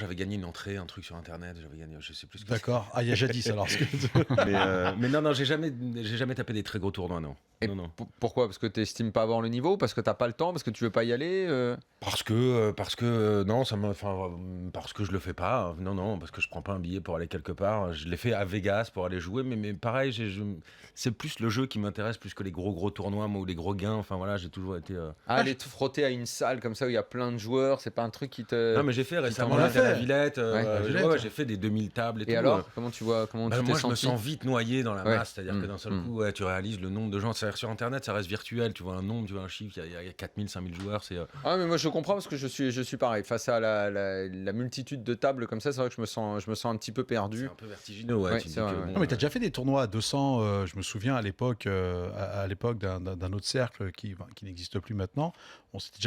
j'avais gagné une entrée, un truc sur internet, j'avais gagné, je sais plus ce que D'accord. Ah, il y a jadis alors. mais non, j'ai jamais tapé des très gros tournois, non. Et non. Pourquoi? Parce que tu estimes pas avoir le niveau? Parce que t'as pas le temps? Parce que tu veux pas y aller Parce que non, parce que je le fais pas. Non, parce que je prends pas un billet pour aller quelque part. Je l'ai fait à Vegas pour aller jouer, mais pareil, c'est plus le jeu qui m'intéresse plus que les gros tournois, moi, ou les gros gains. Enfin voilà, j'ai toujours été. Aller te frotter à une salle comme ça où il y a plein de joueurs, c'est pas un truc qui te. Non, mais j'ai fait récemment t'en la as fait. Villette. Villette. J'ai fait des 2000 tables et tout. Et alors, comment tu t'es Moi, je me senti? sens vite noyé dans la Ouais. masse. C'est-à-dire que d'un seul coup, tu réalises le nombre de gens. C'est-à-dire sur Internet, ça reste virtuel. Tu vois un nombre, tu vois un chiffre. Il y a 4000, 5000 joueurs. Ah, mais moi je comprends parce que je suis pareil. Face à la multitude de tables comme ça, c'est vrai que je me sens un petit peu C'est perdu. un peu vertigineux. Ouais, Ouais, tu te c'est dis vrai, que, ouais. bon, Non, mais t'as déjà fait des tournois à 200, je me souviens à l'époque d'un autre cercle qui n'existe plus maintenant. On s'était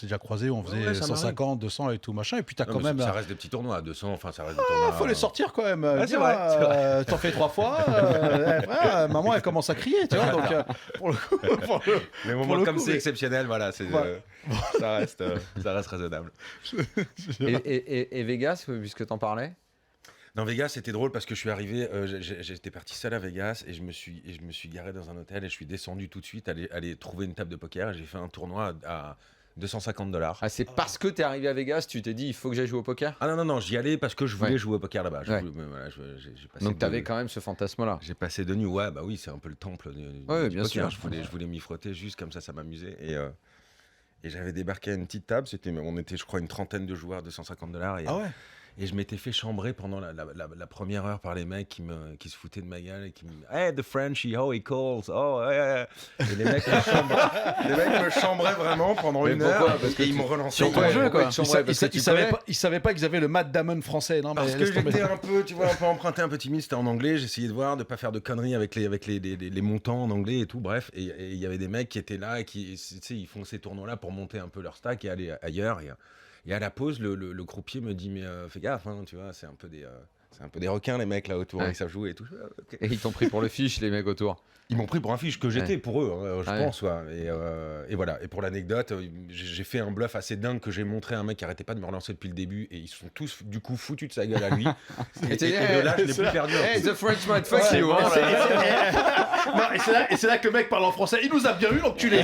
déjà croisés, on faisait Ouais, ça 150, 200 et tout machin. Et puis t'as non, quand mais même. ça reste des petits tournois à 200. Enfin, ça reste des tournois. Faut les sortir quand même. Ah, c'est vrai. T'en fais 3 fois. Maman, elle commence à crier, tu vois. Donc, pour le coup, Les Pour moments le comme coup, c'est mais- exceptionnel, voilà, Ouais. ça reste raisonnable. Et Vegas, puisque t'en parlais. Dans Vegas, c'était drôle parce que je suis arrivé, j'étais parti seul à Vegas et je me suis garé dans un hôtel et je suis descendu tout de suite aller trouver une table de poker et j'ai fait un tournoi à $250. Ah, c'est parce que t'es arrivé à Vegas, tu t'es dit il faut que j'aille jouer au poker. Ah non, j'y allais parce que je voulais Ouais. jouer au poker là-bas. Ouais. J'ai passé Donc t'avais quand même ce fantasme-là. J'ai passé 2 nuits, ouais, bah oui, c'est un peu le temple du Ouais, bien poker. sûr. Je voulais m'y frotter juste comme ça m'amusait. Et j'avais débarqué à une petite table, on était, je crois, une trentaine de joueurs, $250. Ah ouais. Et je m'étais fait chambrer pendant la première heure par les mecs qui se foutaient de ma gueule et qui me disaient Hey, the Frenchie, how he calls. Oh, yeah. Et les mecs me chambraient vraiment pendant Mais une pourquoi heure. Parce que et ils me relançaient. Sur ton jeu, quoi. Ils savaient pas qu'ils avaient le Matt Damon français. Non, Parce mais que laisse tomber. j'étais un peu, tu vois, un peu emprunté, un peu timide, c'était en anglais, j'essayais de voir, de pas faire de conneries avec les montants en anglais et tout, bref. Et il y avait des mecs qui étaient là et qui, tu sais, ils font ces tournois-là pour monter un peu leur stack et aller ailleurs. Et à la pause, le croupier me dit, mais fais gaffe, hein, tu vois, c'est un peu des requins, les mecs là autour, Ouais. ils savent jouer et tout. Ah, ok. Et ils t'ont pris pour le fiche, les mecs autour. Ils m'ont pris pour un fiche que j'étais Ouais. pour eux, hein, je Ouais. pense. Ouais. Et voilà. Et pour l'anecdote, j'ai fait un bluff assez dingue que j'ai montré à un mec qui arrêtait pas de me relancer depuis le début et ils sont tous du coup foutus de sa gueule à lui. et de là, je l'ai plus perdu. Hey, the Frenchman, fuck you. Ouais, hein. Non, et c'est là que le mec parle en français. Il nous a bien eu, l'enculé.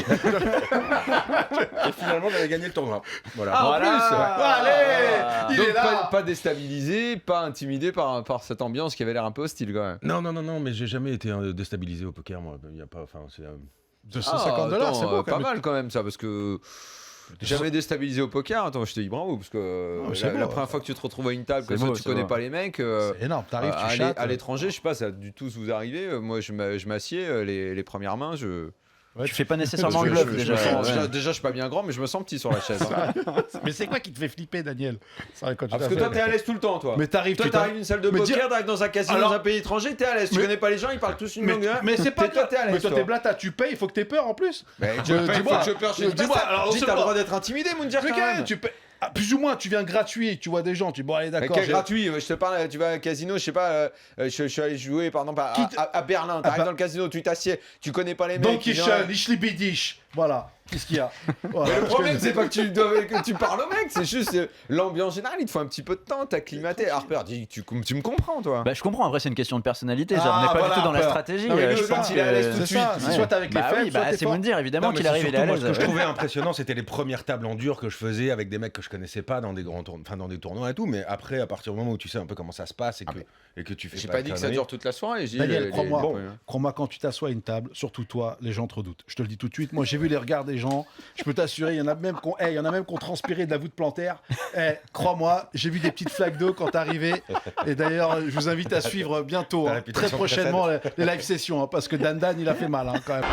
Et finalement, j'avais gagné le tournoi. Voilà. Ah, Voilà. en plus, ouais. Allez, il Donc est là. pas déstabilisé, pas intimidé par cette ambiance qui avait l'air un peu hostile quand même. Non, mais j'ai jamais été déstabilisé au poker, moi. Il y a pas, enfin, c'est. $250, attends, c'est beau quand pas même. mal quand même ça, parce que jamais déstabilisé au poker. Attends, je te dis bravo, parce que mais c'est la beau. première fois que tu te retrouves à une table, C'est comme ça, beau, tu c'est connais beau. pas les mecs. C'est énorme. T'arrives, tu chattes. à l'étranger, je sais pas, ça a dû tous vous arriver. Moi, je m'assieds, les premières mains, Ouais, Tu fais pas nécessairement le je bluff me déjà. sens- ouais. déjà, je suis pas bien grand, mais je me sens petit sur la chaise. hein. Mais c'est quoi qui te fait flipper, Daniel? C'est vrai, quand tu Parce l'as que fait. toi, t'es à l'aise tout le temps, toi. Mais t'arrives, Toi, tu t'arrives une salle de Mais poker, dire- t'arrives dans un casino Alors- dans un pays étranger, t'es à l'aise. Tu Mais- connais pas les gens, ils parlent tous une langue. hein. Mais c'est pas toi, t'es à l'aise. Mais toi, t'es toi. blata, tu payes, il faut que t'aies peur en plus. Mais Dis-moi, faut que je peur chez dis-moi, alors, Dis, c'est t'as le pas- droit d'être intimidé, Moundir, Mais quand quand même. même, tu payes. Ah, plus ou moins, tu viens gratuit, tu vois des gens, tu dis bon, allez, Mais d'accord. quel j'ai- gratuit, je te parle, tu vas à un casino, je sais pas, je suis allé jouer par exemple à Berlin, t'arrives bah- dans le casino, tu t'assieds, tu connais pas les mecs. Donkey tu viens- Shun, Ishlibidish. Voilà, qu'est-ce qu'il y a? Voilà, Mais le parce problème, que- c'est pas que tu parles au mec, c'est juste l'ambiance générale, il te faut un petit peu de temps, t'acclimater. Harper, tu me comprends, toi. Bah, je comprends, après c'est une question de personnalité, Ah, on n'est pas voilà, du tout dans la peur. stratégie. Non, mais je le pense gars, il est à l'aise tout de C'est ça, suite. c'est soit t'es avec les Bah faibles, oui, soit bah, t'es c'est fort. Moundir, évidemment Non, mais qu'il c'est arrive, il est à surtout, moi, l'aise. ce que je trouvais impressionnant, c'était les premières tables en dur que je faisais avec des mecs que je connaissais pas dans des grands tournois, enfin dans des tournois et tout. Mais après, à partir du moment où tu sais un peu comment ça se passe et que tu fais J'ai pas pas de dit que ça conneries. dure toute la soirée. j'ai dit Daniel, les- crois-moi, bon, crois-moi, quand tu t'assois à une table, surtout toi, les gens te redoutent. Je te le dis tout de suite. Moi, j'ai vu les regards des gens. Je peux t'assurer, il y en a même qui ont transpiré de la voûte plantaire. Crois-moi, j'ai vu des petites flaques d'eau quand t'arrivais. Et d'ailleurs, je vous invite à suivre bientôt, Ta très réputation prochainement, les live sessions, hein, parce que Dan, il a fait mal, hein, quand même.